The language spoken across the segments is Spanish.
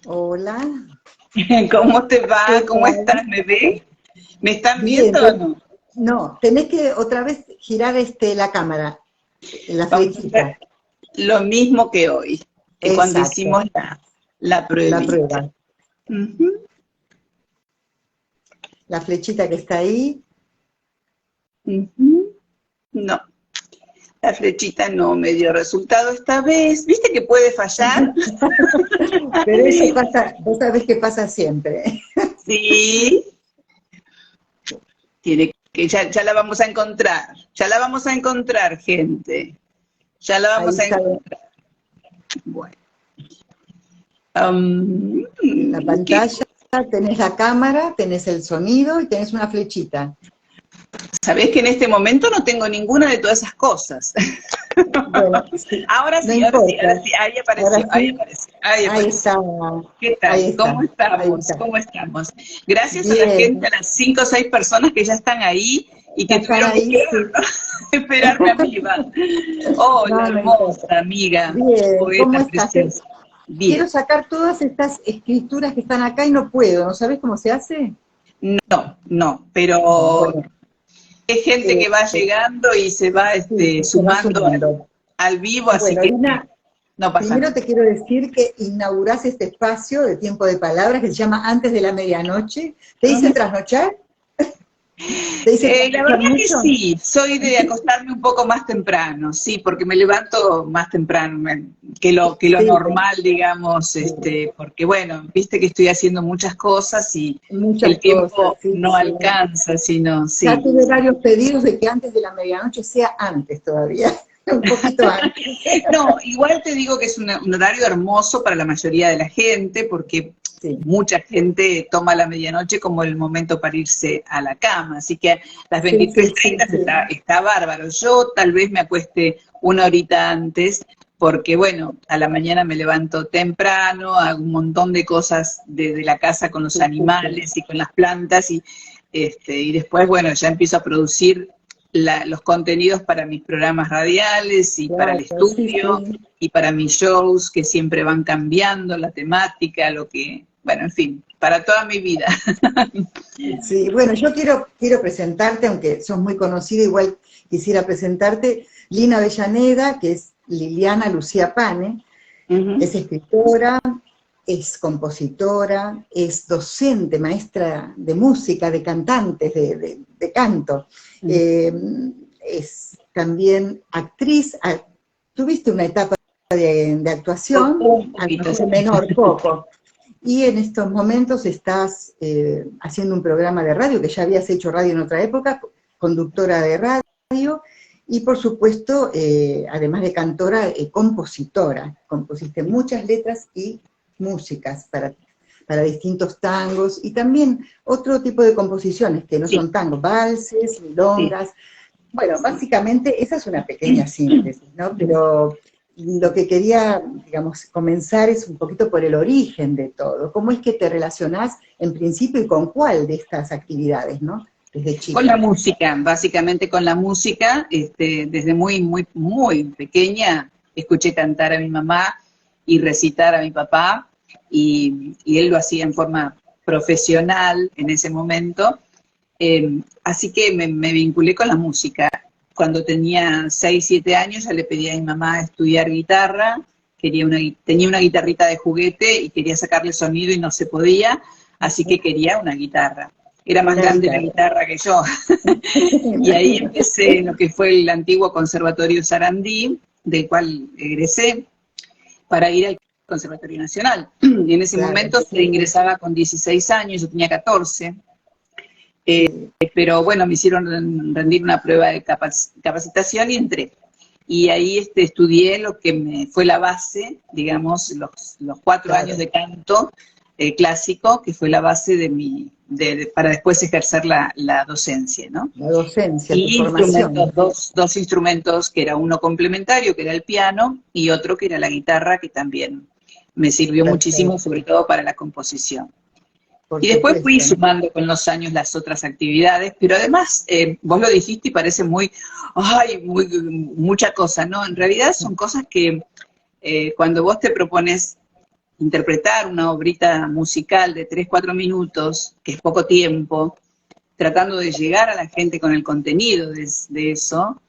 Hola, ¿Cómo te va? ¿qué ¿Cómo estás? tal? ¿Me ves? ¿Me están Bien, viendo o no? no, tenés que otra vez girar la cámara, la Vamos a flechita. hacer lo mismo que hoy, que cuando Exacto, hicimos la la pruebita. prueba. Ujú, La flechita que está ahí, ujú. No, la flechita no me dio resultado esta vez. ¿Viste que puede fallar? pero eso pasa, vos sabés que pasa siempre. Sí, tiene que, ya la vamos a encontrar. Ya la vamos a encontrar, gente. Ya la Ahí vamos a está encontrar. Bueno. en la ¿Qué pantalla, tenés la cámara, tenés el sonido y tenés una flechita. Sabés que en este momento no tengo ninguna de todas esas cosas. Bueno, sí, Ahora no sí, ahora sí, ahora importa. sí, ahí apareció, Ahora ahí sí, apareció, ahí ahí apareció. está, ¿Qué ahí tal? ¿Cómo está, ahí estamos? está. ¿Cómo estamos? Gracias a la gente, Bien, a las 5 o 6 personas que ya están ahí y ya que están tuvieron que ahí, esperar, sí. ¿no? Esperarme a mí, va. Hola, No, no hermosa importa. amiga, Bien, ¿cómo poeta estás? preciosa. Quiero Bien. sacar todas estas escrituras que están acá y no puedo. ¿No sabes cómo se hace? No, no, No, pero bueno, es gente eh, que va llegando y se va sí, se va sumando sumando. al vivo, así Bueno, que Lina, no pasa primero nada. te quiero decir que inaugurás este espacio de tiempo de palabras que se llama Antes de la Medianoche. ¿Te hice trasnochar? ¿Te hice La trasnochar verdad que mucho? sí, soy de acostarme un poco más temprano, sí, porque me levanto más temprano que lo Sí, normal, digamos, sí, porque bueno, viste que estoy haciendo muchas cosas y el muchas cosas, tiempo sí, no sí. alcanza, sino, Ya sí. tuve varios pedidos de que antes de la medianoche sea antes todavía, un poquito antes. No, igual te digo que es un horario hermoso para la mayoría de la gente, porque Sí, mucha gente toma la medianoche como el momento para irse a la cama, así que las sí, sí, sí, 23:30 sí. está bárbaro. Yo tal vez me acueste una horita antes, porque bueno, a la mañana me levanto temprano, hago un montón de cosas de la casa con los Sí, sí, sí. animales y con las plantas, y después, bueno, ya empiezo a producir los contenidos para mis programas radiales y para el Claro, sí, estudio sí. y para mis shows que siempre van cambiando la temática, bueno, en fin, para toda mi vida. Sí, bueno, yo quiero presentarte, aunque sos muy conocida, igual quisiera presentarte Lina Avellaneda, que es Liliana Lucía Pane, Ujú. es escritora, es compositora, es docente, maestra de música, de cantantes, de canto. Eh, es también actriz. Tuviste una etapa de actuación, Un a lo poquito, mejor sí. menor, poco. Y en estos momentos estás haciendo un programa de radio, que ya habías hecho radio en otra época, conductora de radio, y por supuesto, además de cantora, compositora. Compusiste muchas letras y músicas para distintos tangos y también otro tipo de composiciones que no Sí, son tangos, valses, sí, milongas. Bueno, sí. básicamente esa es una pequeña síntesis, ¿no? Pero lo que quería, digamos, comenzar es un poquito por el origen de todo. ¿Cómo es que te relacionás en principio y con cuál de estas actividades, ¿no? Desde Con la chica. música, básicamente con la música, desde muy, muy, muy pequeña, escuché cantar a mi mamá y recitar a mi papá, y él lo hacía en forma profesional en ese momento, así que me vinculé con la música. Cuando tenía 6 7 años ya le pedí a mi mamá estudiar guitarra, tenía una guitarrita de juguete y quería sacarle sonido y no se podía, así que quería una guitarra. Era más Una grande la guitarra. guitarra que yo. Me Y ahí imagino. empecé en lo que fue el antiguo Conservatorio Sarandí, del cual egresé, para ir al Conservatorio Nacional. Y en ese Claro, momento se ingresaba con 16 años, yo tenía 14, sí. pero bueno, me hicieron rendir una prueba de capacitación y entré. Y ahí estudié lo que me fue la base, digamos, los 4 años Claro, de canto clásico, que fue la base para después ejercer la docencia, ¿no? la docencia, tu Y formación. instrumentos, dos instrumentos, que era uno complementario, que era el piano, y otro que era la guitarra, que también me sirvió muchísimo, Perfecto, sobre todo para la composición. por Y después fui supuesto. sumando con los años las otras actividades, pero además, vos lo dijiste y parece mucha cosa, ¿no? En realidad son cosas que cuando vos te propones interpretar una obrita musical de 3, 4 minutos, que es poco tiempo, tratando de llegar a la gente con el contenido de eso,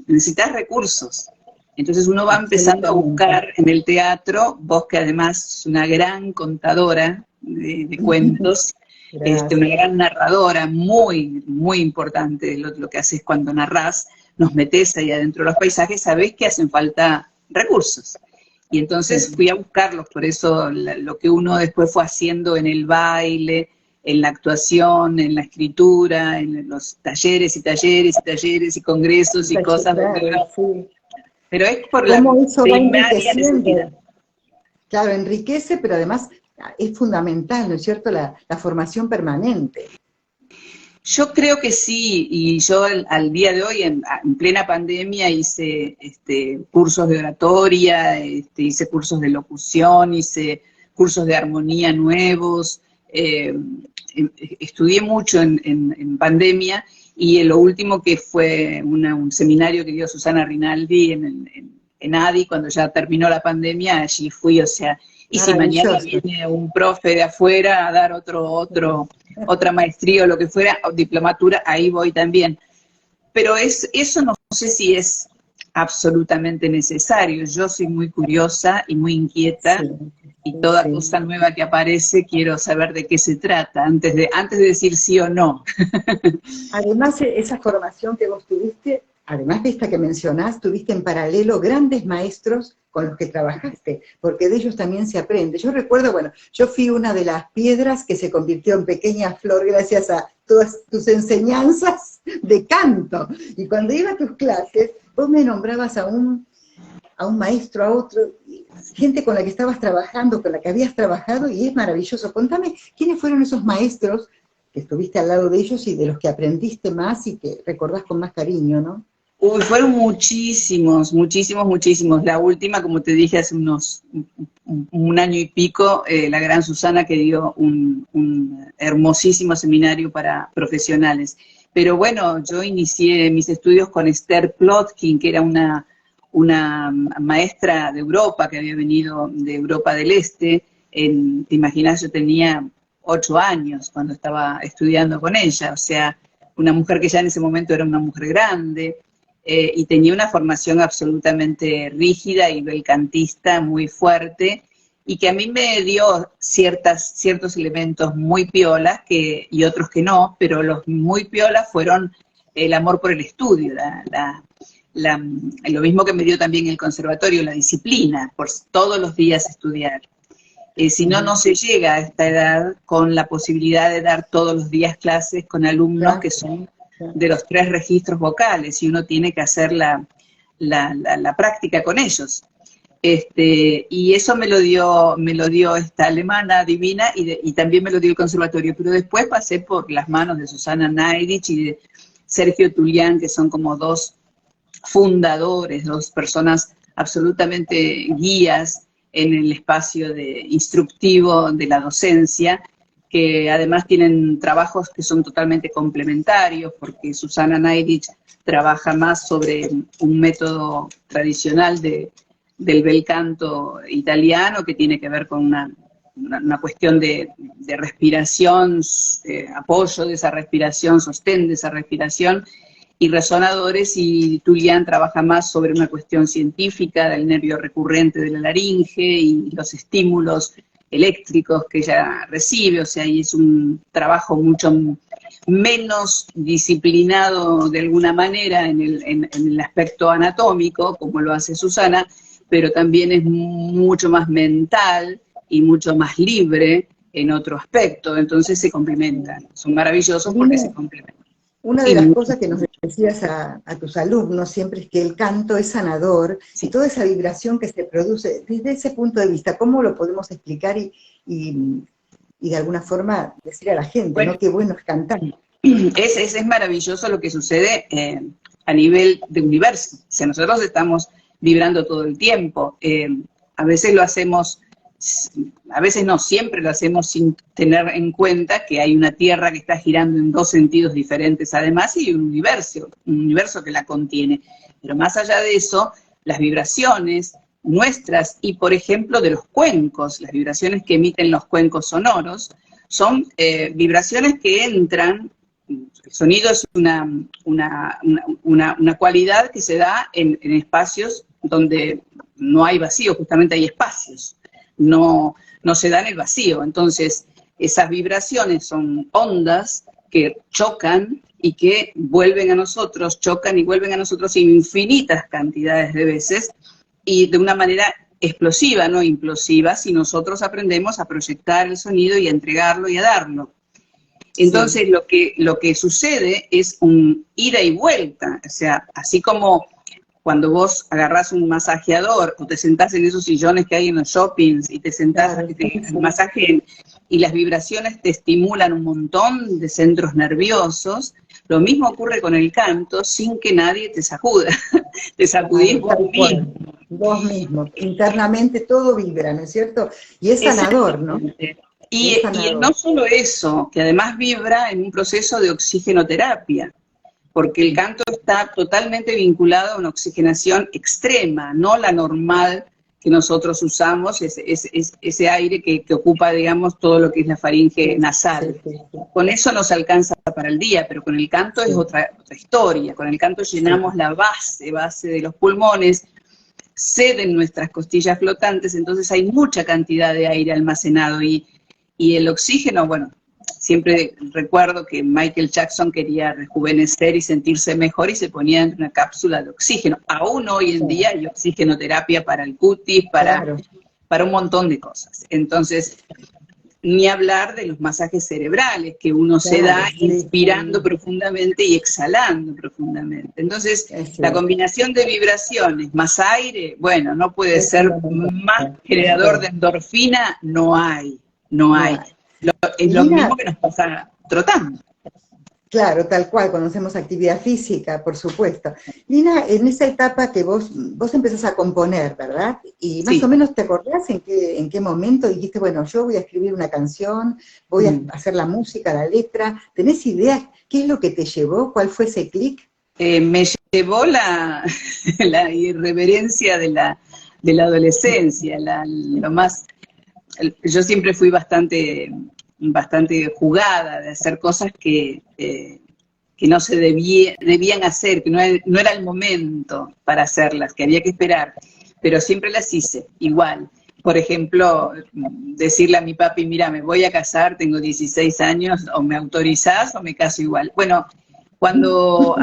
necesitas recursos. Entonces uno va empezando a buscar en el teatro, vos que además sos una gran contadora de cuentos, una gran narradora, muy, muy importante lo que haces cuando narrás, nos metés ahí adentro de los paisajes, sabés que hacen falta recursos. Y entonces fui a buscarlos, por eso lo que uno después fue haciendo en el baile, en la actuación, en la escritura, en los talleres y talleres y talleres y congresos y cosas. Sí. Pero es por la primaria necesidad. Claro, enriquece, pero además es fundamental, ¿no es cierto?, la formación permanente. Yo creo que sí, y yo al día de hoy, en plena pandemia, hice cursos de oratoria, hice cursos de locución, hice cursos de armonía nuevos, estudié mucho en pandemia, y lo último que fue un seminario que dio Susana Rinaldi en ADI, cuando ya terminó la pandemia, allí fui, o sea, y si mañana viene un profe de afuera a dar otra maestría o lo que fuera, o diplomatura, ahí voy también. Pero eso no sé si es absolutamente necesario. Yo soy muy curiosa y muy inquieta, y toda cosa nueva que aparece quiero saber de qué se trata, antes de decir sí o no. Además, esa formación que vos tuviste, además de esta que mencionás, tuviste en paralelo grandes maestros con los que trabajaste, porque de ellos también se aprende. Yo recuerdo, bueno, yo fui una de las piedras que se convirtió en pequeña flor gracias a todas tus enseñanzas de canto. Y cuando iba a tus clases, vos me nombrabas a un maestro, a otro, gente con la que estabas trabajando, con la que habías trabajado, y es maravilloso. Contame, ¿quiénes fueron esos maestros que estuviste al lado de ellos y de los que aprendiste más y que recordás con más cariño, ¿no? Uy, fueron muchísimos, muchísimos, muchísimos. La última, como te dije, hace un año y pico, la gran Susana, que dio un hermosísimo seminario para profesionales. Pero bueno, yo inicié mis estudios con Esther Plotkin, que era una maestra de Europa, que había venido de Europa del Este. Te imaginas, yo tenía 8 años cuando estaba estudiando con ella, o sea, una mujer que ya en ese momento era una mujer grande, y tenía una formación absolutamente rígida y belcantista muy fuerte, y que a mí me dio ciertos elementos muy piolas y otros que no, pero los muy piolas fueron el amor por el estudio, lo mismo que me dio también el conservatorio, la disciplina, por todos los días estudiar. Si no, no se llega a esta edad con la posibilidad de dar todos los días clases con alumnos que son de los 3 registros vocales, y uno tiene que hacer la práctica con ellos. Y eso me lo dio esta alemana divina, y también me lo dio el conservatorio, pero después pasé por las manos de Susana Neidich y de Sergio Tulián, que son como 2 fundadores, 2 personas absolutamente guías en el espacio instructivo de la docencia, que además tienen trabajos que son totalmente complementarios, porque Susana Neidich trabaja más sobre un método tradicional del bel canto italiano, que tiene que ver con una cuestión de respiración, apoyo de esa respiración, sostén de esa respiración, y resonadores, y Tulián trabaja más sobre una cuestión científica del nervio recurrente de la laringe y los estímulos eléctricos que ella recibe, o sea, y es un trabajo mucho menos disciplinado de alguna manera en el aspecto anatómico, como lo hace Susana, pero también es mucho más mental y mucho más libre en otro aspecto, entonces se complementan, son maravillosos porque se complementan. Una de las cosas que nos decías a tus alumnos siempre es que el canto es sanador, y toda esa vibración que se produce, desde ese punto de vista, ¿cómo lo podemos explicar y de alguna forma decir a la gente, bueno, ¿no? Qué bueno es cantar. Es maravilloso lo que sucede a nivel de universo. O sea, nosotros estamos vibrando todo el tiempo. A veces lo hacemos, a veces no, siempre lo hacemos sin tener en cuenta que hay una Tierra que está girando en 2 sentidos diferentes además, y un universo que la contiene. Pero más allá de eso, las vibraciones nuestras y, por ejemplo, de los cuencos. Las vibraciones que emiten los cuencos sonoros son vibraciones que entran. El sonido es una cualidad que se da en espacios donde no hay vacío, justamente hay espacios, no se da en el vacío. Entonces, esas vibraciones son ondas que chocan y que vuelven a nosotros, chocan y vuelven a nosotros infinitas cantidades de veces, y de una manera explosiva, no implosiva, si nosotros aprendemos a proyectar el sonido y a entregarlo y a darlo. Entonces, sí, lo que sucede es un ida y vuelta, o sea, así como cuando vos agarrás un masajeador o te sentás en esos sillones que hay en los shoppings y te sentás a que te masajeen y las vibraciones te estimulan un montón de centros nerviosos, lo mismo ocurre con el canto sin que nadie te sacuda. Te sacudís vos mismo. Vos mismo. Internamente todo vibra, ¿no es cierto? Y es sanador, ¿no? Y no solo eso, que además vibra en un proceso de oxigenoterapia, porque el canto está totalmente vinculado a una oxigenación extrema, no la normal que nosotros usamos, ese aire que ocupa, digamos, todo lo que es la faringe nasal. Sí. Con eso nos alcanza para el día, pero con el canto es otra historia. Con el canto llenamos la base de los pulmones, ceden nuestras costillas flotantes, entonces hay mucha cantidad de aire almacenado y el oxígeno, bueno, siempre recuerdo que Michael Jackson quería rejuvenecer y sentirse mejor y se ponía en una cápsula de oxígeno. Aún hoy en día hay oxigenoterapia para el cutis, para un montón de cosas. Entonces, ni hablar de los masajes cerebrales que uno se da inspirando profundamente y exhalando profundamente. Entonces, la combinación de vibraciones más aire, bueno, no puede ser más creador de endorfina, no hay. Es lo mismo que nos pasa trotando. Claro, tal cual, cuando hacemos actividad física, por supuesto. Lina, en esa etapa que vos empezás a componer, ¿verdad? Y más o menos te acordás en qué momento dijiste, bueno, yo voy a escribir una canción, voy a hacer la música, la letra. ¿Tenés idea qué es lo que te llevó? ¿Cuál fue ese clic? Me llevó la irreverencia de la adolescencia, lo más... Yo siempre fui bastante jugada de hacer cosas que no se debían hacer, que no era el momento para hacerlas, que había que esperar, pero siempre las hice, igual. Por ejemplo, decirle a mi papi, mira, me voy a casar, tengo 16 años, o me autorizás o me caso igual. Bueno, cuando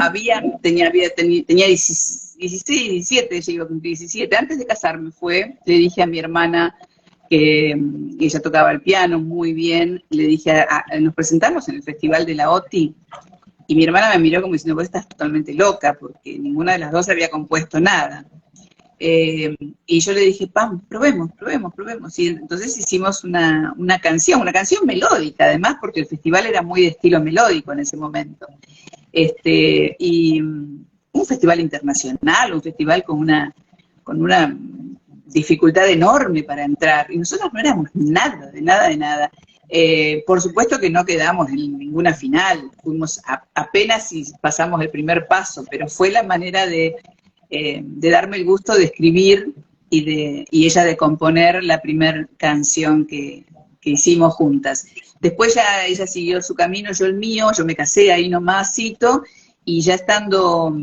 tenía 16, 17, llego con 17, antes de casarme le dije a mi hermana, que ella tocaba el piano muy bien, le dije, nos presentamos en el Festival de la OTI, y mi hermana me miró como diciendo, vos estás totalmente loca, porque ninguna de las dos había compuesto nada. Y yo le dije, Pam, probemos. Y entonces hicimos una canción melódica, además, porque el festival era muy de estilo melódico en ese momento. Y un festival internacional, un festival con una dificultad enorme para entrar, y nosotros no éramos nada, de nada. Por supuesto que no quedamos en ninguna final, fuimos apenas si pasamos el primer paso, pero fue la manera de darme el gusto de escribir y ella de componer la primera canción que hicimos juntas. Después ya ella siguió su camino, yo el mío, yo me casé ahí nomásito, y ya estando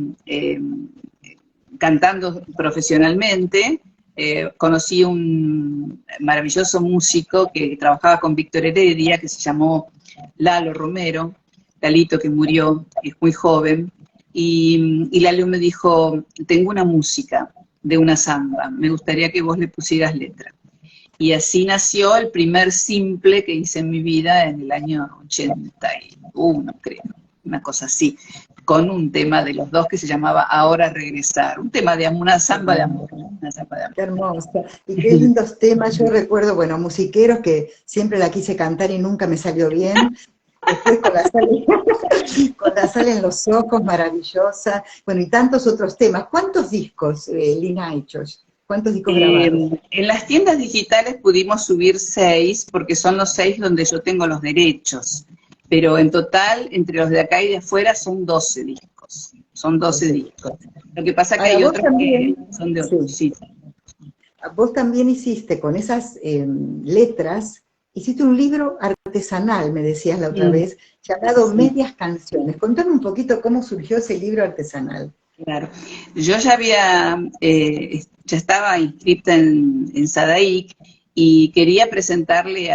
cantando profesionalmente, conocí un maravilloso músico que trabajaba con Víctor Heredia, que se llamó Lalo Romero, Lalito, que murió, es muy joven, y Lalo me dijo, tengo una música de una samba, me gustaría que vos le pusieras letra. Y así nació el primer simple que hice en mi vida en el año 81, creo, una cosa así, con un tema de los dos que se llamaba Ahora Regresar, un tema de amor, una samba de amor. Qué hermosa, y qué lindos temas. Yo recuerdo, bueno, musiqueros que siempre la quise cantar y nunca me salió bien. Después con la sal en los ojos, maravillosa. Bueno, y tantos otros temas. ¿Cuántos discos, Lina, ha hecho? ¿Cuántos discos grabados? En las tiendas digitales pudimos subir 6, porque son los 6 donde yo tengo los derechos. Pero en total, entre los de acá y de afuera, son 12 discos. Son 12 discos. Lo que pasa es que hay otros que son de otros. Sí. vos también hiciste con esas letras, hiciste un libro artesanal, me decías la otra vez, llamado Medias Canciones. Contame un poquito cómo surgió ese libro artesanal. Claro. Yo ya ya estaba inscripta en SADAIC y quería presentarle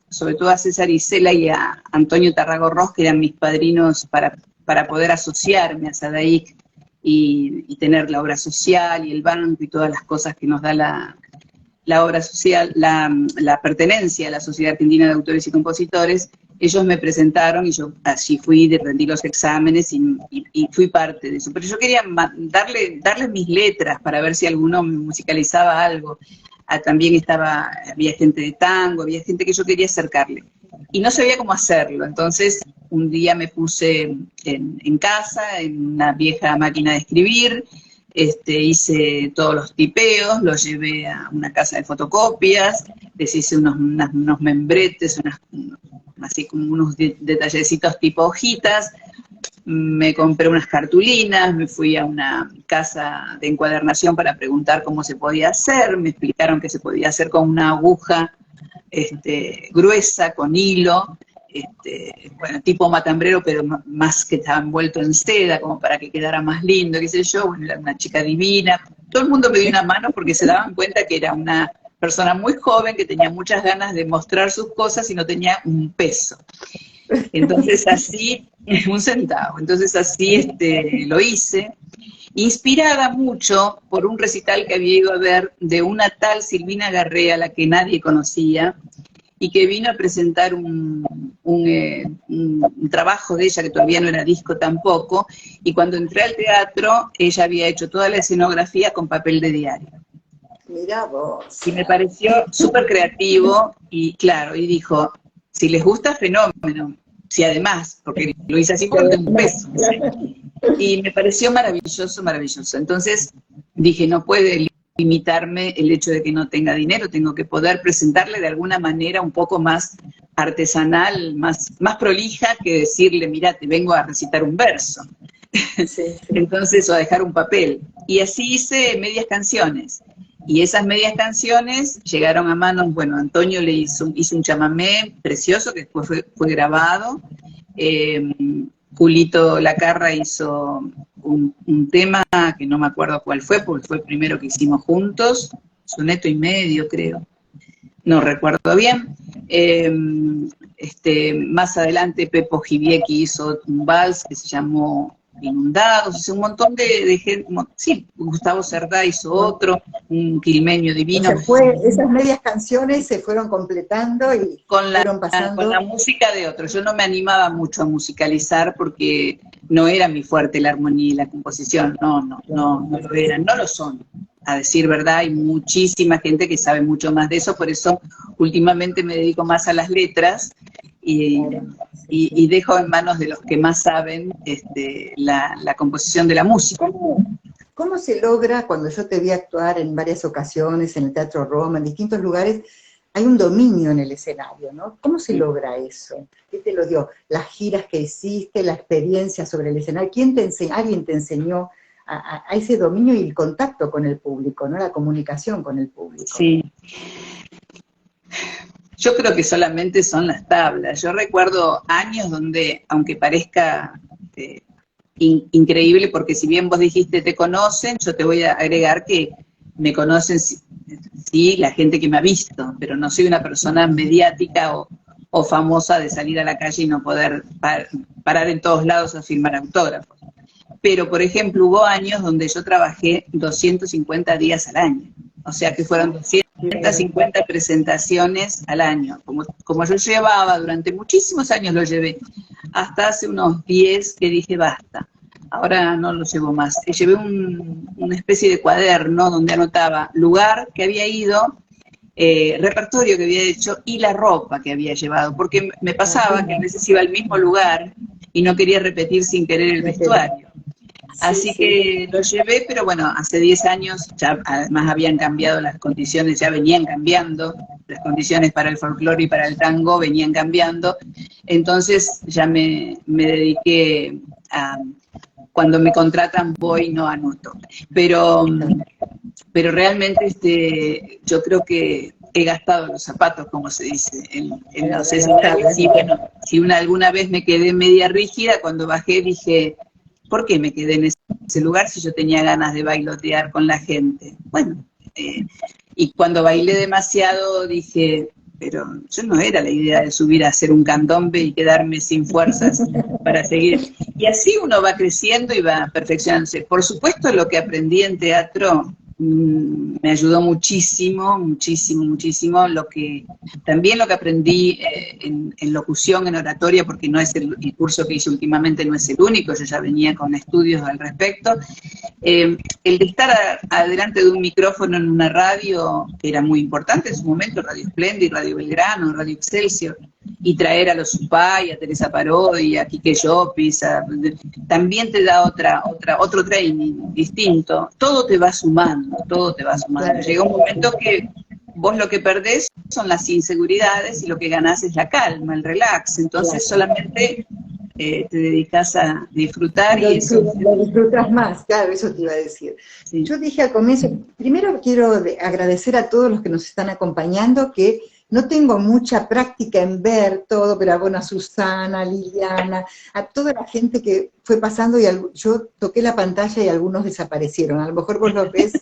sobre todo a César Isela y a Antonio Tarrago Ros, que eran mis padrinos para poder asociarme a SADAIC y tener la obra social y el banco y todas las cosas que nos da la obra social, la pertenencia a la Sociedad Argentina de Autores y Compositores. Ellos me presentaron y yo allí fui, rendí los exámenes y fui parte de eso. Pero yo quería darles mis letras para ver si alguno musicalizaba algo. También había gente de tango, había gente que yo quería acercarle. Y no sabía cómo hacerlo. Entonces, un día me puse en casa, en una vieja máquina de escribir, hice todos los tipeos, los llevé a una casa de fotocopias, les hice unos membretes, así como unos detallecitos tipo hojitas, me compré unas cartulinas, me fui a una casa de encuadernación para preguntar cómo se podía hacer, me explicaron que se podía hacer con una aguja gruesa, con hilo, bueno, tipo matambrero, pero más que estaba envuelto en seda, como para que quedara más lindo, qué sé yo. Bueno, era una chica divina. Todo el mundo me dio una mano porque se daban cuenta que era una persona muy joven, que tenía muchas ganas de mostrar sus cosas y no tenía un peso. Entonces así, un centavo, entonces así lo hice, inspirada mucho por un recital que había ido a ver de una tal Silvina Garré, a la que nadie conocía, y que vino a presentar un trabajo de ella, que todavía no era disco tampoco, y cuando entré al teatro, ella había hecho toda la escenografía con papel de diario. Mirá vos. Y me pareció súper creativo, y claro, y dijo, si les gusta, fenómeno, si además, porque lo hice así por un peso, ¿sí? Y me pareció maravilloso, maravilloso. Entonces dije, no puede limitarme el hecho de que no tenga dinero, tengo que poder presentarle de alguna manera un poco más artesanal, más prolija que decirle, mira, te vengo a recitar un verso. Sí. Entonces, o a dejar un papel. Y así hice Medias Canciones. Y esas medias canciones llegaron a manos, bueno, Antonio le hizo un chamamé precioso que después fue grabado. Julito Lacarra hizo un tema que no me acuerdo cuál fue, porque fue el primero que hicimos juntos, soneto y medio, creo. No recuerdo bien. Más adelante Pepo Giviecki hizo un vals que se llamó Inundados, o sea, un montón de gente, sí, Gustavo Cerdá hizo otro, un quilmeño divino. O sea, esas medias canciones se fueron completando y fueron pasando. Con la música de otros. Yo no me animaba mucho a musicalizar porque no era mi fuerte la armonía y la composición, no lo eran, no lo son. A decir verdad, hay muchísima gente que sabe mucho más de eso, por eso últimamente me dedico más a las letras y dejo en manos de los que más saben la composición de la música. ¿Cómo se logra, cuando yo te vi actuar en varias ocasiones, en el Teatro Roma, en distintos lugares, hay un dominio en el escenario, ¿no? ¿Cómo se logra eso? ¿Qué te lo dio? Las giras que hiciste, la experiencia sobre el escenario, ¿alguien te enseñó a ese dominio y el contacto con el público, ¿no? La comunicación con el público? Sí. Yo creo que solamente son las tablas. Yo recuerdo años donde, aunque parezca increíble, porque si bien vos dijiste te conocen, yo te voy a agregar que me conocen, sí, la gente que me ha visto, pero no soy una persona mediática o famosa de salir a la calle y no poder parar en todos lados a firmar autógrafos. Pero, por ejemplo, hubo años donde yo trabajé 250 días al año. O sea que fueron 250 presentaciones al año. Como yo llevaba, durante muchísimos años lo llevé, hasta hace unos 10 que dije basta. Ahora no lo llevo más. Llevé una especie de cuaderno donde anotaba lugar que había ido, repertorio que había hecho y la ropa que había llevado. Porque me pasaba que a veces iba al mismo lugar y no quería repetir sin querer el vestuario. Así que lo llevé, pero bueno, hace 10 años ya además habían cambiado las condiciones, ya venían cambiando, las condiciones para el folclore y para el tango venían cambiando, entonces ya me dediqué a, cuando me contratan voy, no anoto, pero pero realmente yo creo que he gastado los zapatos, como se dice, en los escenarios. Y bueno, si alguna vez me quedé media rígida, cuando bajé dije, ¿por qué me quedé en ese lugar si yo tenía ganas de bailotear con la gente? Bueno, y cuando bailé demasiado dije, pero yo no era la idea de subir a hacer un candombe y quedarme sin fuerzas para seguir. Y así uno va creciendo y va perfeccionándose. Por supuesto, lo que aprendí en teatro me ayudó muchísimo, muchísimo, muchísimo. También lo que aprendí en locución, en oratoria, porque no es el curso que hice últimamente no es el único, yo ya venía con estudios al respecto. El de estar adelante de un micrófono en una radio, que era muy importante en su momento, Radio Splendid, Radio Belgrano, Radio Excelsior, y traer a los Supay, a Teresa Parodi, a Quique Llopis, también te da otro training distinto. Todo te va sumando, todo te va sumando. Claro. Llega un momento que vos lo que perdés son las inseguridades y lo que ganás es la calma, el relax. Entonces solamente te dedicas a disfrutar lo disfrutas más, claro, eso te iba a decir. Sí. Yo dije al comienzo, primero quiero agradecer a todos los que nos están acompañando, que no tengo mucha práctica en ver todo, pero bueno, a Susana, a Liliana, a toda la gente que fue pasando, y yo toqué la pantalla y algunos desaparecieron. A lo mejor vos lo ves,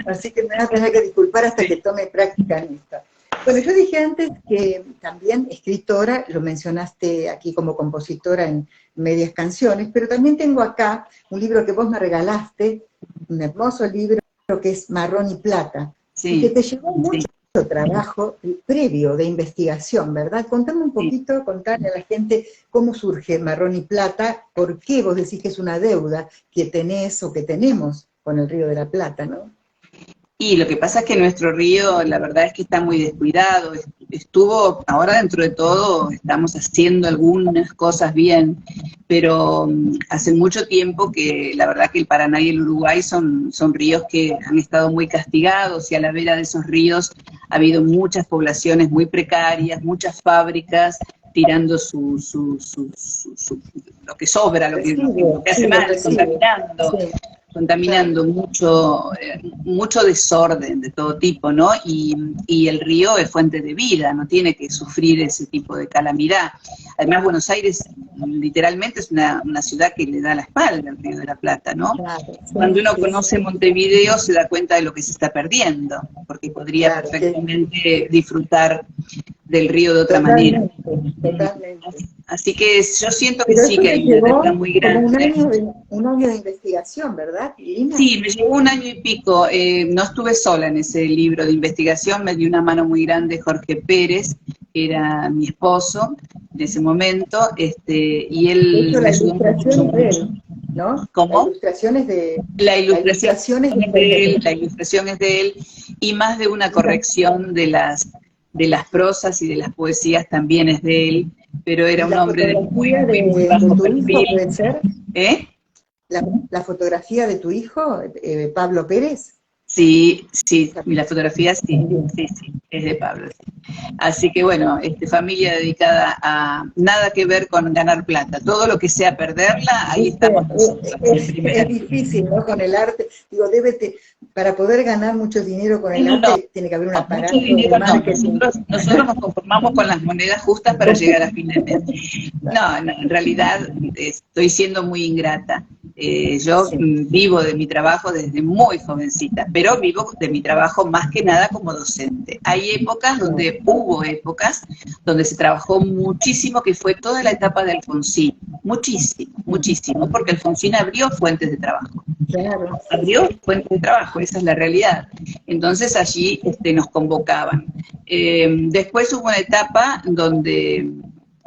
así que me voy a tener que disculpar hasta que tome práctica en esto. Bueno, yo dije antes que también escritora, lo mencionaste aquí como compositora en medias canciones, pero también tengo acá un libro que vos me regalaste, un hermoso libro que es Marrón y Plata, y que te llevó mucho trabajo previo de investigación, ¿verdad? Contame un poquito, contarle a la gente cómo surge Marrón y Plata, por qué vos decís que es una deuda que tenés o que tenemos con el Río de la Plata, ¿no? Y lo que pasa es que nuestro río, la verdad es que está muy descuidado, ahora dentro de todo, estamos haciendo algunas cosas bien, pero hace mucho tiempo que la verdad que el Paraná y el Uruguay son ríos que han estado muy castigados, y a la vera de esos ríos ha habido muchas poblaciones muy precarias, muchas fábricas tirando lo que sobra, lo que hace mal, contaminando. Sí. Contaminando mucho desorden de todo tipo, ¿no? Y el río es fuente de vida, no tiene que sufrir ese tipo de calamidad. Además, Buenos Aires literalmente es una ciudad que le da la espalda al Río de la Plata, ¿no? Claro, sí, cuando uno conoce Montevideo se da cuenta de lo que se está perdiendo, porque podría perfectamente disfrutar del río de otra manera. Totalmente. Así que yo siento que sí, que hay una deuda muy grande. Un año de investigación, ¿verdad, Irina? Sí, me llevó 1 año y pico. No estuve sola en ese libro de investigación, me dio una mano muy grande Jorge Pérez, que era mi esposo en ese momento, y él me ayudó mucho. ¿No? ¿Cómo? La ilustración es de la ilustración es de él, y más de una corrección de las prosas y de las poesías también es de él, pero era un hombre de muy bajo perfil. ¿Puede ser? ¿La fotografía de tu hijo, Pablo Pérez? Sí, la fotografía sí, es de Pablo. Sí. Así que bueno, familia dedicada a nada que ver con ganar plata. Todo lo que sea perderla, ahí estamos nosotros. Es difícil, ¿no? Con el arte. Digo, para poder ganar mucho dinero con el arte, tiene que haber un aparato. Mucho dinero no. Nosotros nos conformamos con las monedas justas para llegar a fin de mes. No, en realidad estoy siendo muy ingrata. Yo vivo de mi trabajo desde muy jovencita, pero vivo de mi trabajo más que nada como docente. Hubo épocas donde se trabajó muchísimo, que fue toda la etapa de Alfonsín, muchísimo, porque Alfonsín abrió fuentes de trabajo. Claro. Abrió fuentes de trabajo, esa es la realidad. Entonces allí nos convocaban. Después hubo una etapa donde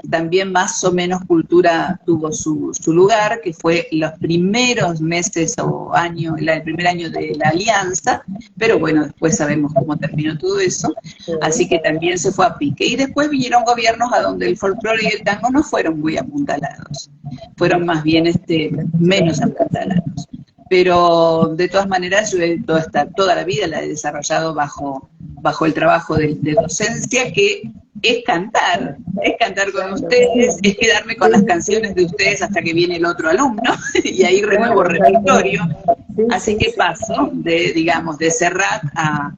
también más o menos cultura tuvo su lugar, que fue los primeros meses o años, el primer año de la Alianza, pero bueno, después sabemos cómo terminó todo eso, así que también se fue a pique. Y después vinieron gobiernos a donde el folclore y el tango no fueron muy apuntalados, fueron más bien menos apuntalados. Pero de todas maneras yo toda la vida la he desarrollado bajo el trabajo de docencia, que es cantar con ustedes, es quedarme con las canciones de ustedes hasta que viene el otro alumno, y ahí renuevo repertorio, Así que paso de, digamos, de Serrat a,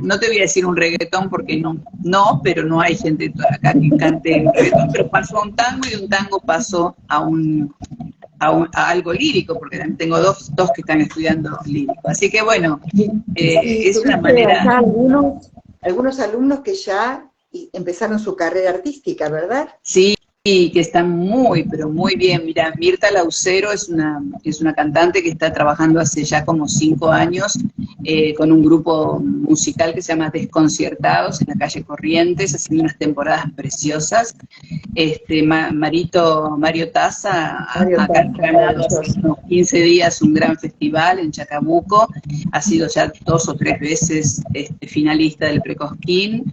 no te voy a decir un reggaetón porque no, pero no hay gente acá que cante reggaetón, pero paso a un tango y de un tango paso a algo lírico, porque también tengo dos que están estudiando lírico. Así que bueno, es una manera... Acá algunos alumnos que ya empezaron su carrera artística, ¿verdad? Sí, que están muy, pero muy bien. Mira, Mirta Laucero es una cantante que está trabajando hace ya como 5 años con un grupo musical que se llama Desconciertados en la calle Corrientes, haciendo unas temporadas preciosas. Mario Taza ha ganado hace unos 15 días un gran festival en Chacabuco, ha sido ya 2 o 3 veces finalista del Precosquín.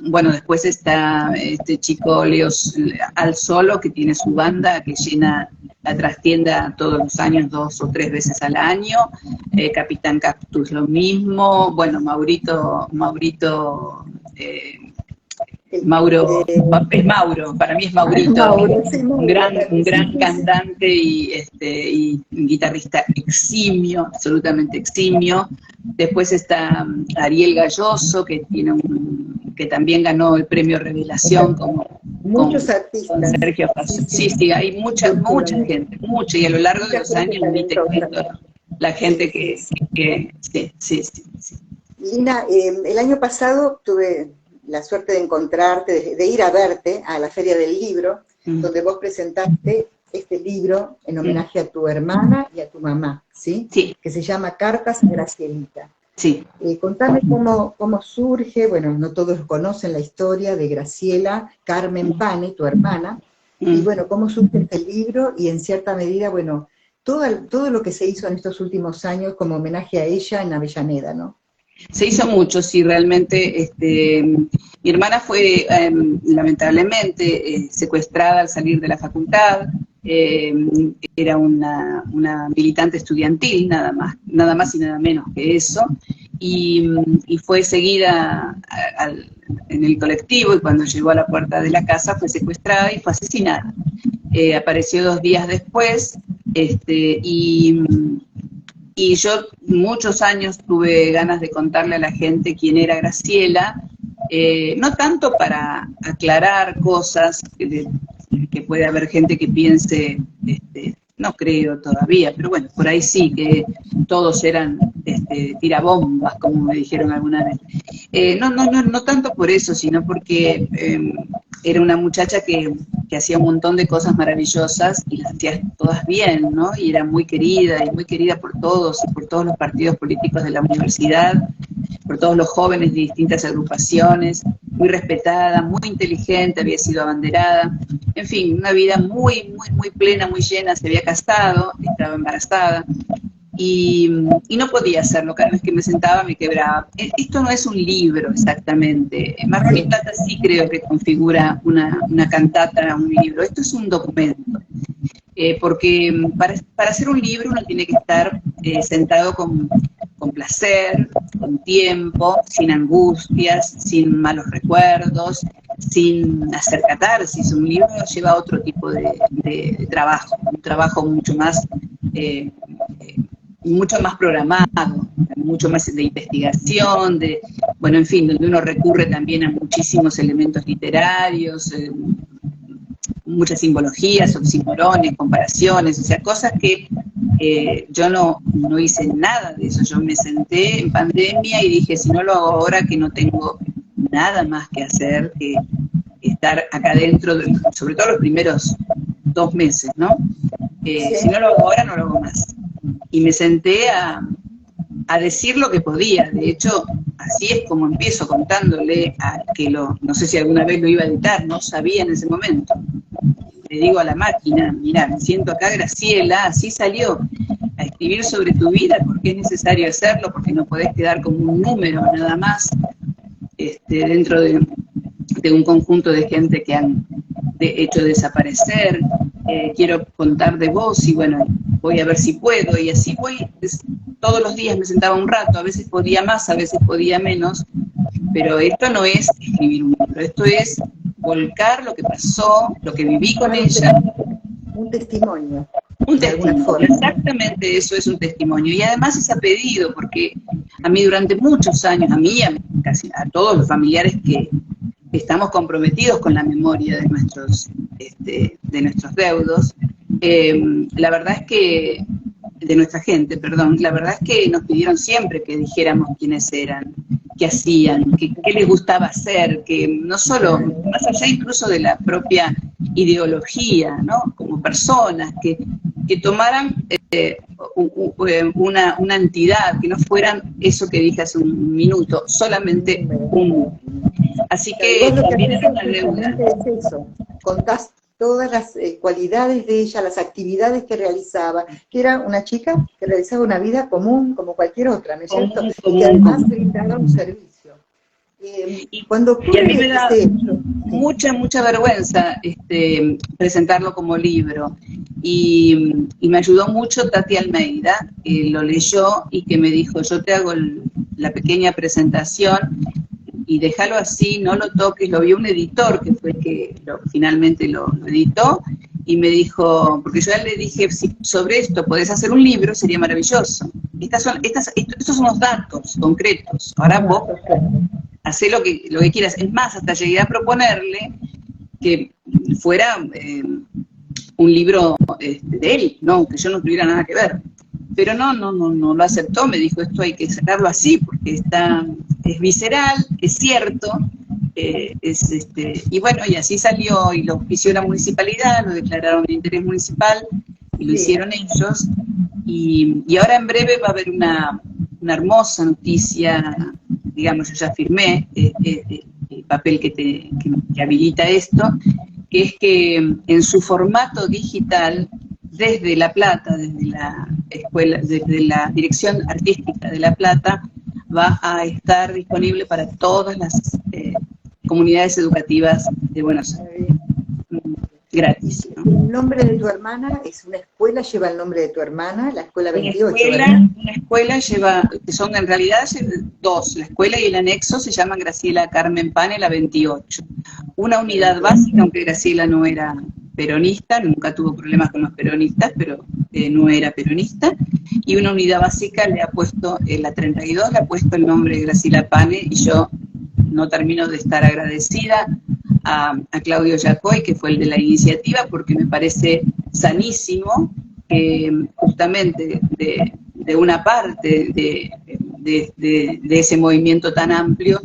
Bueno, después está este chico Leo Al Solo, que tiene su banda, que llena la trastienda todos los años, 2 o 3 veces al año. Capitán Cactus lo mismo. Bueno, Mauro, es Mauro, para mí es Maurito, un gran cantante y un guitarrista eximio, absolutamente eximio. Después está Ariel Galloso, que también ganó el premio Revelación como muchos artistas. Con Sergio Paso. Sí, hay mucha gente, y a lo largo de los años ni te cuento la gente que sí. Lina, el año pasado tuve la suerte de encontrarte, de ir a verte a la Feria del Libro, donde vos presentaste este libro en homenaje a tu hermana y a tu mamá, ¿sí? Sí. Que se llama Cartas a Gracielita. Sí. Contame cómo surge, bueno, no todos conocen la historia de Graciela Carmen Pane, tu hermana, y bueno, cómo surge este libro, y en cierta medida, bueno, todo lo que se hizo en estos últimos años como homenaje a ella en Avellaneda, ¿no? Se hizo mucho, sí, realmente. Mi hermana fue lamentablemente secuestrada al salir de la facultad. Era una militante estudiantil, nada más y nada menos que eso, y fue seguida en el colectivo, y cuando llegó a la puerta de la casa fue secuestrada y fue asesinada. Apareció 2 días después, y yo muchos años tuve ganas de contarle a la gente quién era Graciela, no tanto para aclarar cosas, que puede haber gente que piense, no creo todavía, pero bueno, por ahí sí, que todos eran tirabombas, como me dijeron alguna vez. No tanto por eso, sino porque era una muchacha que hacía un montón de cosas maravillosas y las hacía todas bien, ¿no? Y era muy querida por todos y por todos los partidos políticos de la universidad, por todos los jóvenes de distintas agrupaciones, muy respetada, muy inteligente, había sido abanderada, en fin, una vida muy plena, muy llena, se había casado, estaba embarazada, y no podía hacerlo, cada vez que me sentaba me quebraba. Esto no es un libro exactamente, Marrón y Plata sí creo que configura una cantata, un libro, esto es un documento, porque para hacer un libro uno tiene que estar sentado con placer, con tiempo, sin angustias, sin malos recuerdos, sin hacer catarsis. Un libro lleva otro tipo de trabajo, un trabajo mucho más programado, mucho más de investigación, bueno, en fin, donde uno recurre también a muchísimos elementos literarios, muchas simbologías, oxímorones, comparaciones, o sea, cosas que yo no hice nada de eso. Yo me senté en pandemia y dije, si no lo hago ahora, que no tengo nada más que hacer que estar acá adentro, sobre todo los primeros 2 meses, ¿no? Si no lo hago ahora, no lo hago más. Y me senté a decir lo que podía. De hecho, así es como empiezo, contándole no sé si alguna vez lo iba a editar, no sabía en ese momento. Le digo a la máquina, mira, me siento acá, Graciela, así salió, a escribir sobre tu vida, porque es necesario hacerlo, porque no podés quedar como un número nada más dentro de un conjunto de gente que han hecho desaparecer. Quiero contar de vos y bueno, voy a ver si puedo, y así voy. Todos los días me sentaba un rato, a veces podía más, a veces podía menos, pero esto no es escribir un libro, esto es volcar lo que pasó, lo que viví con ella. Un testimonio. Un de alguna testimonio, forma. exactamente eso es un testimonio. Y además es a pedido, porque a mí durante muchos años, a mí y casi a todos los familiares que estamos comprometidos con la memoria de nuestros deudos, la verdad es que, de nuestra gente, perdón, la verdad es que nos pidieron siempre que dijéramos quiénes eran, qué hacían, qué les gustaba hacer, que no solo, más allá incluso de la propia ideología, ¿no? Como personas, que tomaran una entidad, que no fueran eso que dije hace un minuto, solamente un. Así que Vos lo que también haces era una deuda. justamente es eso, contás todas las cualidades de ella, las actividades que realizaba, que era una chica que realizaba una vida común como cualquier otra, ¿no es cierto? Y que además brindaba un servicio. Cuando Y a ocurre mí me da ese hecho, mucha vergüenza presentarlo como libro. Y me ayudó mucho Tati Almeida, que lo leyó y que me dijo, yo te hago la pequeña presentación y déjalo así, no lo toques. Lo vio un editor que fue el que finalmente lo editó, y me dijo, porque yo ya le dije, si sobre esto podés hacer un libro, sería maravilloso. Estos son los datos concretos, ahora vos hacé lo que quieras. Es más, hasta llegué a proponerle que fuera un libro de él, no, que yo no tuviera nada que ver. Pero no lo aceptó, me dijo, esto hay que sacarlo así, porque es visceral, es cierto, y bueno, y así salió, y lo auspició la municipalidad, lo declararon de interés municipal, y lo hicieron ellos, y ahora en breve va a haber una hermosa noticia, digamos, yo ya firmé el papel que habilita esto, que es que en su formato digital, desde La Plata, desde la escuela, desde la Dirección Artística de La Plata, va a estar disponible para todas las comunidades educativas de Buenos Aires. Gratis, ¿no? El nombre de tu hermana es una escuela, lleva el nombre de tu hermana, la escuela 28, una escuela lleva, que son en realidad dos, la escuela y el anexo se llaman Graciela Carmen Pane, la 28. Una unidad básica, aunque Graciela no era peronista, nunca tuvo problemas con los peronistas, pero no era peronista, y una unidad básica le ha puesto, la 32 le ha puesto el nombre de Graciela Pane, y yo no termino de estar agradecida a Claudio Yacoy, que fue el de la iniciativa, porque me parece sanísimo que justamente de una parte de ese movimiento tan amplio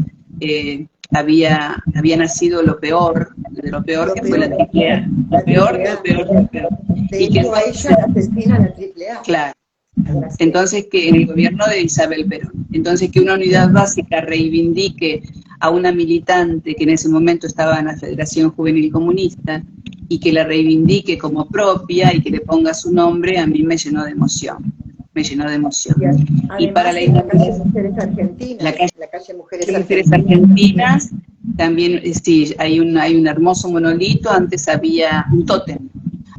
había nacido lo peor, de lo peor que fue la AAA. Lo peor. De hecho, a ella la asesina la AAA. Claro. Entonces, que en el gobierno de Isabel Perón, entonces que una unidad básica reivindique a una militante que en ese momento estaba en la Federación Juvenil Comunista y que la reivindique como propia y que le ponga su nombre, a mí me llenó de emoción. Y para la calle Mujeres Argentinas, la calle Mujeres Argentinas, también sí, hay un hermoso monolito. Antes había un tótem,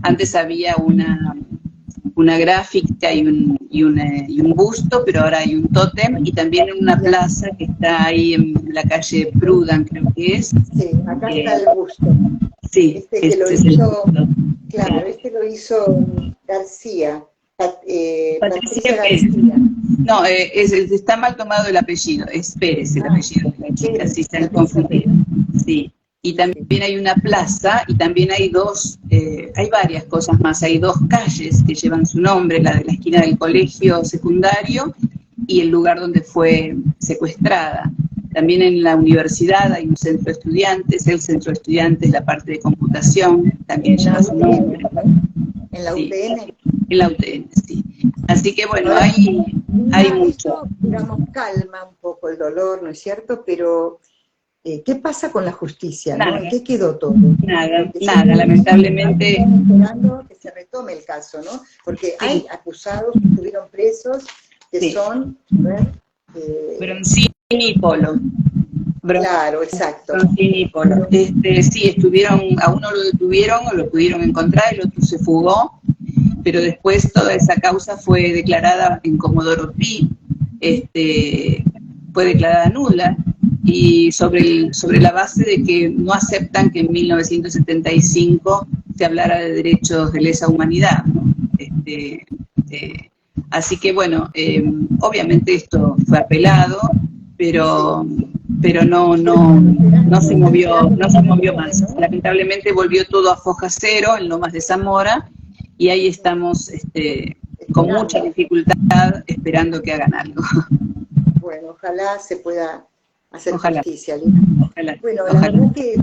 antes había una gráfica y un busto, pero ahora hay un tótem, y también en una plaza que está ahí en la calle Prudan, creo que es. Sí, acá está el busto. Sí, que lo hizo, claro, lo hizo García, Patricia García. No, está mal tomado el apellido, es Pérez el apellido de la chica, si se han confundido. Sí. Y también hay una plaza, y también hay hay varias cosas más, hay dos calles que llevan su nombre, la de la esquina del colegio secundario y el lugar donde fue secuestrada. También en la universidad hay un centro de estudiantes, el centro de estudiantes, la parte de computación, también lleva su nombre. ¿En la UTN? En la UTN, sí. Así que bueno, hay mucho. Esto, digamos, calma un poco el dolor, ¿no es cierto? Pero ¿qué pasa con la justicia? ¿No? ¿En qué quedó todo? Nada, lamentablemente. Estamos esperando que se retome el caso, ¿no? Porque hay acusados que estuvieron presos, que son, Broncini y Polo. Claro, exacto. Broncini y Polo. Sí, a uno lo detuvieron o lo pudieron encontrar, el otro se fugó, pero después toda esa causa fue declarada en Comodoro Pi, fue declarada nula, y sobre la base de que no aceptan que en 1975 se hablara de derechos de lesa humanidad, ¿no? Así que bueno, obviamente esto fue apelado, pero no se movió más. Lamentablemente volvió todo a foja cero en Lomas de Zamora, y ahí estamos con mucha dificultad esperando que hagan algo. Bueno, ojalá se pueda hacer Ojalá. justicia, Lina. Ojalá, Bueno, ojalá. la verdad que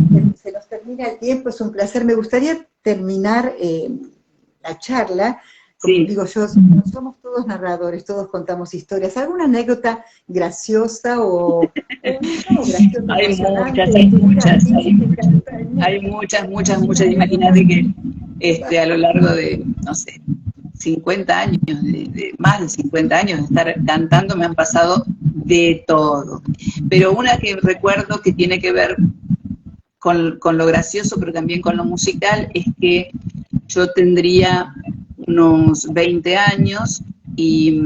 se nos termina el tiempo, es un placer. Me gustaría terminar la charla. Como Sí. digo yo, somos todos narradores, todos contamos historias. ¿Alguna anécdota graciosa o no graciosa? Hay muchas. Imagínate que a lo largo de, no sé, 50 años, de más de 50 años de estar cantando, me han pasado de todo. Pero una que recuerdo que tiene que ver con lo gracioso, pero también con lo musical, es que yo tendría unos 20 años y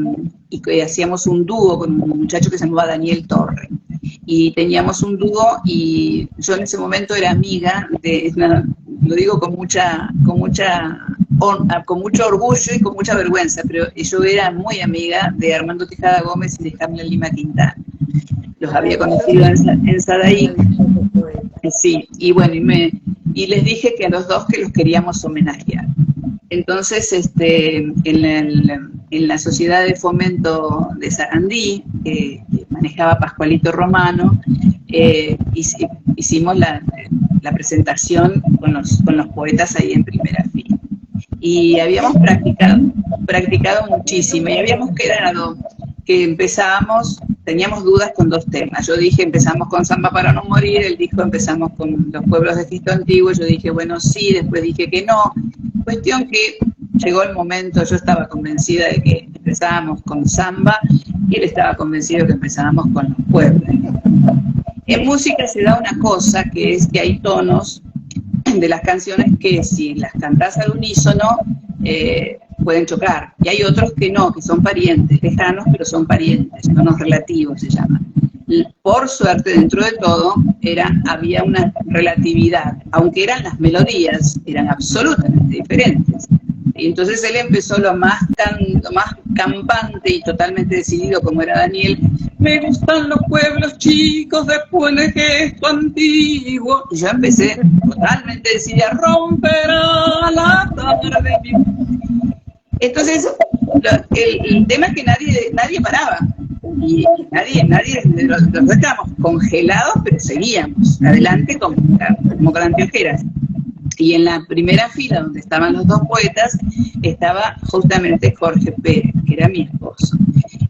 hacíamos un dúo con un muchacho que se llamaba Daniel Torre. Y teníamos un dúo, y yo en ese momento era amiga lo digo con mucho orgullo y con mucha vergüenza, pero yo era muy amiga de Armando Tejada Gómez y de Hamlet Lima Quintana. Los había conocido en Sadaí. Sí, y bueno, y les dije que a los dos que los queríamos homenajear. Entonces, en la Sociedad de Fomento de Sarandí, que manejaba Pascualito Romano, hicimos la presentación con los poetas ahí en primera fila. Y habíamos practicado muchísimo, y habíamos quedado que teníamos dudas con 2 temas. Yo dije, empezamos con Samba para no morir, él dijo, empezamos con Los pueblos de Cristo Antiguo, yo dije, bueno, sí, después dije que no. Cuestión que llegó el momento, yo estaba convencida de que empezábamos con Samba, y él estaba convencido de que empezábamos con Los pueblos. En música se da una cosa, que es que hay tonos de las canciones que si las cantás al unísono, pueden chocar, y hay otros que no, que son parientes, lejanos, pero son parientes, tonos relativos se llaman. Por suerte, dentro de todo, había una relatividad, aunque las melodías eran absolutamente diferentes. Y entonces él empezó lo más campante y totalmente decidido, como era Daniel: me gustan los pueblos chicos después de gesto antiguo. Y yo empecé totalmente decidida: romperá la tarde. Entonces, el tema es que nadie paraba. Y nadie, los dos estábamos congelados, pero seguíamos adelante como con anteojeras. Y en la primera fila, donde estaban los 2 poetas, estaba justamente Jorge Pérez, que era mi esposo.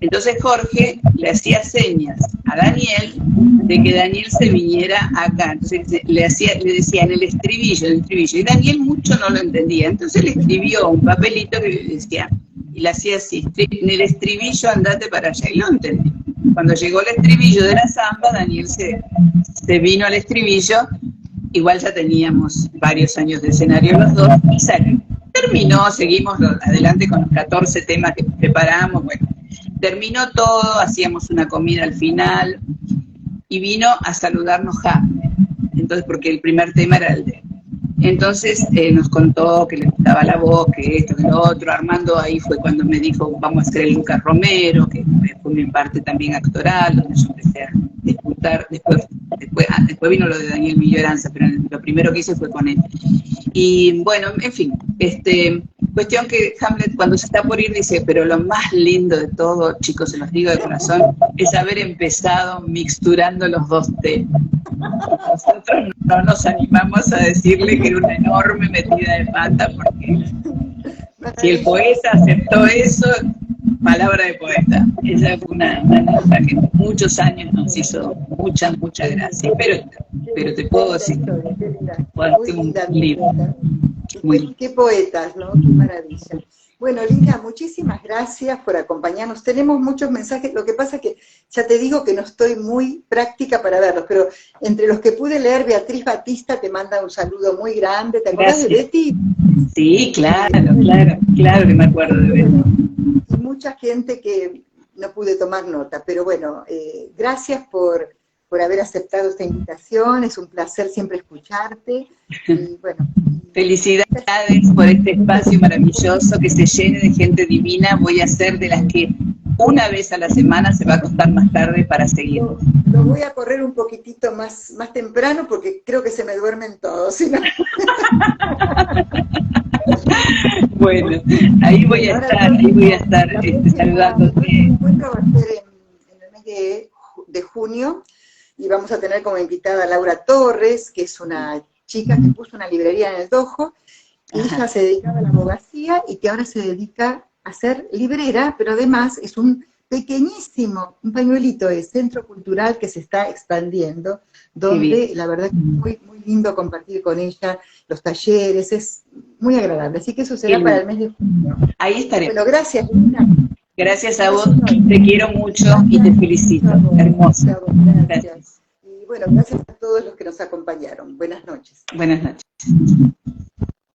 Entonces Jorge le hacía señas a Daniel de que Daniel se viniera acá. Entonces le decía en el estribillo, y Daniel mucho no lo entendía. Entonces le escribió un papelito que le decía, y le hacía así: en el estribillo andate para allá, y lo entendí. Cuando llegó el estribillo de la samba, Daniel se vino al estribillo. Igual ya teníamos varios años de escenario los dos, y salió. Terminó, seguimos adelante con los 14 temas que preparamos. Bueno, terminó todo, hacíamos una comida al final, y vino a saludarnos Hamlet. Entonces, porque el primer tema era el de él. Entonces nos contó que le gustaba la voz, que esto, que lo otro. Armando ahí fue cuando me dijo, vamos a hacer el Lucas Romero, que fue mi parte también actoral, donde yo empecé a disputar. Después vino lo de Daniel Milloranza, pero lo primero que hice fue con él. Y bueno, en fin, cuestión que Hamlet, cuando se está por ir, dice: pero lo más lindo de todo, chicos, se los digo de corazón, es haber empezado mixturando los 2 temas. Nosotros no nos animamos a decirle que era una enorme metida de pata, porque si el poeta aceptó eso, palabra de poeta. Esa fue una nota que muchos años nos hizo mucha gracia. Pero te puedo decir, muy linda. Qué poetas, ¿no? Qué maravilla. Bueno, Lina, muchísimas gracias por acompañarnos. Tenemos muchos mensajes, lo que pasa es que ya te digo que no estoy muy práctica para verlos, pero entre los que pude leer, Beatriz Batista te manda un saludo muy grande. ¿Te acuerdas de Betty? Sí, claro que me acuerdo de Betty. Y mucha gente que no pude tomar nota, pero bueno, gracias por por haber aceptado esta invitación, es un placer siempre escucharte, y bueno. Felicidades por este espacio maravilloso que se llene de gente divina. Voy a ser de las que una vez a la semana se va a acostar más tarde para seguir. Lo voy a correr un poquitito más temprano porque creo que se me duermen todos, ¿sí? Bueno, ahí voy a estar saludándote. El encuentro va a ser en el mes de junio, y vamos a tener como invitada a Laura Torres, que es una chica que puso una librería en el Dojo, y ella se dedicaba a la abogacía y que ahora se dedica a ser librera, pero además es un pañuelito de centro cultural que se está expandiendo, donde la verdad que es muy, muy lindo compartir con ella los talleres, es muy agradable. Así que eso será para el mes de junio. Ahí estaré. Bueno, gracias, Lina. Gracias a vos, te quiero mucho y te felicito. Hermoso. Gracias. Y bueno, gracias a todos los que nos acompañaron. Buenas noches. Buenas noches.